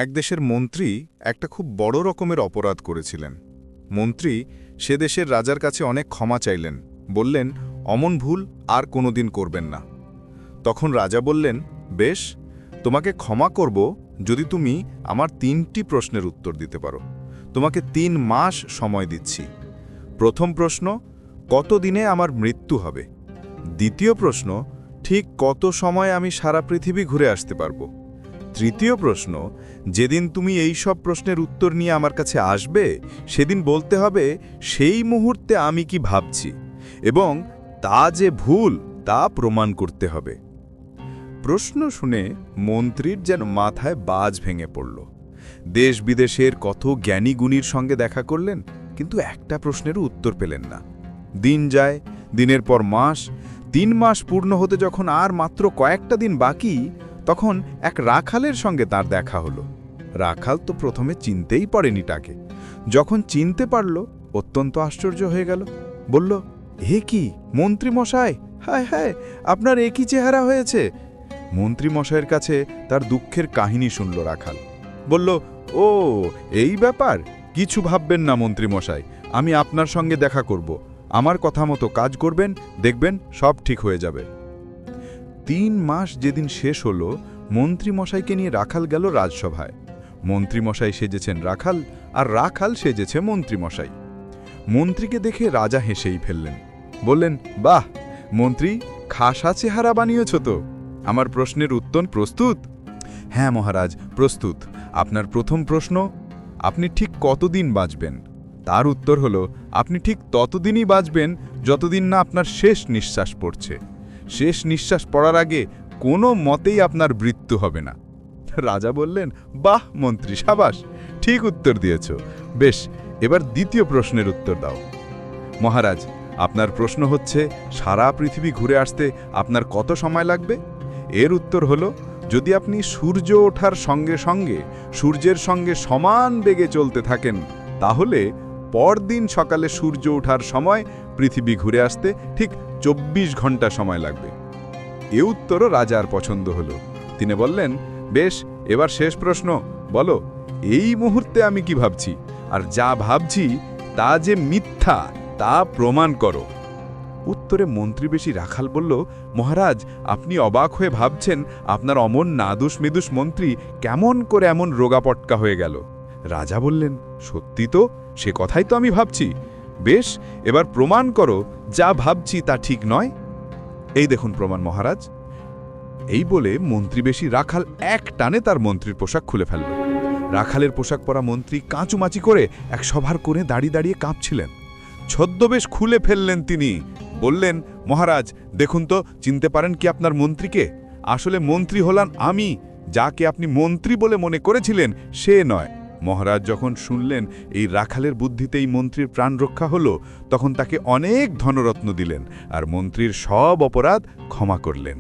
এক দেশের মন্ত্রী একটা খুব বড় রকমের অপরাধ করেছিলেন। মন্ত্রী সে দেশের রাজার কাছে অনেক ক্ষমা চাইলেন, বললেন অমন ভুল আর কোনোদিন করবেন না। তখন রাজা বললেন, বেশ, তোমাকে ক্ষমা করব যদি তুমি আমার 3টি প্রশ্নের উত্তর দিতে পারো। তোমাকে 3 মাস সময় দিচ্ছি। প্রথম প্রশ্ন, কত দিনে আমার মৃত্যু হবে? দ্বিতীয় প্রশ্ন, ঠিক কত সময় আমি সারা পৃথিবী ঘুরে আসতে পারবো? তৃতীয় প্রশ্ন, যেদিন তুমি এই সব প্রশ্নের উত্তর নিয়ে আমার কাছে আসবে সেদিন বলতে হবে সেই মুহূর্তে আমি কি ভাবছি, এবং তা যে ভুল তা প্রমাণ করতে হবে। প্রশ্ন শুনে মন্ত্রীর যেন মাথায় বাজ ভেঙে পড়ল। দেশ বিদেশের কত জ্ঞানী গুণীর সঙ্গে দেখা করলেন, কিন্তু একটা প্রশ্নেরও উত্তর পেলেন না। দিন যায়, দিনের পর মাস। 3 মাস পূর্ণ হতে যখন আর মাত্র কয়েকটা দিন বাকি, তখন এক রাখালের সঙ্গে তার দেখা হলো। রাখাল তো প্রথমে চিনতেই পারেনি তাকে। যখন চিনতে পারল, অত্যন্ত আশ্চর্য হয়ে গেল। বলল, হে কি মন্ত্রী মশাই, হায় হায়, আপনার একই চেহারা হয়েছে। মন্ত্রী মশাইয়ের কাছে তার দুঃখের কাহিনী শুনল রাখাল। বলল, ও এই ব্যাপার, কিছু ভাববেন না মন্ত্রী মশাই, আমি আপনার সঙ্গে দেখা করব। আমার কথা মতো কাজ করবেন, দেখবেন সব ঠিক হয়ে যাবে। 3 মাস যেদিন শেষ হল, মন্ত্রীমশাইকে নিয়ে রাখাল গেল রাজসভায়। মন্ত্রীমশাই সেজেছেন রাখাল, আর রাখাল সেজেছে মন্ত্রীমশাই। মন্ত্রীকে দেখে রাজা হেসেই ফেললেন। বললেন, বাহ মন্ত্রী, খাসা চেহারা বানিয়েছ তো। আমার প্রশ্নের উত্তর প্রস্তুত? হ্যাঁ মহারাজ, প্রস্তুত। আপনার প্রথম প্রশ্ন, আপনি ঠিক কতদিন বাঁচবেন? তার উত্তর হল, আপনি ঠিক ততদিনই বাঁচবেন যতদিন না আপনার শেষ নিঃশ্বাস পড়ছে। শেষ নিঃশ্বাস পড়ার আগে কোনো মতেই আপনার মৃত্যু হবে না। রাজা বললেন, বাহ মন্ত্রী, সাবাস, ঠিক উত্তর দিয়েছ। বেশ, এবার দ্বিতীয় প্রশ্নের উত্তর দাও। মহারাজ, আপনার প্রশ্ন হচ্ছে সারা পৃথিবী ঘুরে আসতে আপনার কত সময় লাগবে? এর উত্তর হল, যদি আপনি সূর্য ওঠার সঙ্গে সঙ্গে সূর্যের সঙ্গে সমান বেগে চলতে থাকেন, তাহলে পরদিন সকালে সূর্য ওঠার সময় পৃথিবী ঘুরে আসতে ঠিক 24 ঘন্টা সময় লাগবে। এ উত্তরও রাজার পছন্দ হলো। তিনি বললেন, বেশ, এবার শেষ প্রশ্ন, বলো এই মুহূর্তে আমি কি ভাবছি, আর যা ভাবছি তা যে মিথ্যা তা প্রমাণ করো। উত্তরে মন্ত্রীবেশী রাখাল বলল, মহারাজ, আপনি অবাক হয়ে ভাবছেন আপনার অমন নাদুস মেদুস মন্ত্রী কেমন করে এমন রোগাপটকা হয়ে গেল। রাজা বললেন, সত্যি তো, সে কথাই তো আমি ভাবছি। বেশ, এবার প্রমাণ করো যা ভাবছি তা ঠিক নয়। এই দেখুন প্রমাণ মহারাজ। এই বলে মন্ত্রীবেশী রাখাল এক টানে তার মন্ত্রীর পোশাক খুলে ফেলল। রাখালের পোশাক পরা মন্ত্রী কাঁচুমাচি করে এক সভার কোণে দাঁড়িয়ে দাঁড়িয়ে কাঁপছিলেন। ছদ্মবেশ খুলে ফেললেন তিনি। বললেন, মহারাজ দেখুন তো, চিনতে পারেন কি আপনার মন্ত্রীকে? আসলে মন্ত্রী হলাম আমি, যাকে আপনি মন্ত্রী বলে মনে করেছিলেন সে নয়। মহারাজ যখন শুনলেন এই রাখালের বুদ্ধিতেই মন্ত্রীর প্রাণ রক্ষা হলো, তখন তাকে অনেক ধনরত্ন দিলেন আর মন্ত্রীর সব অপরাধ ক্ষমা করলেন।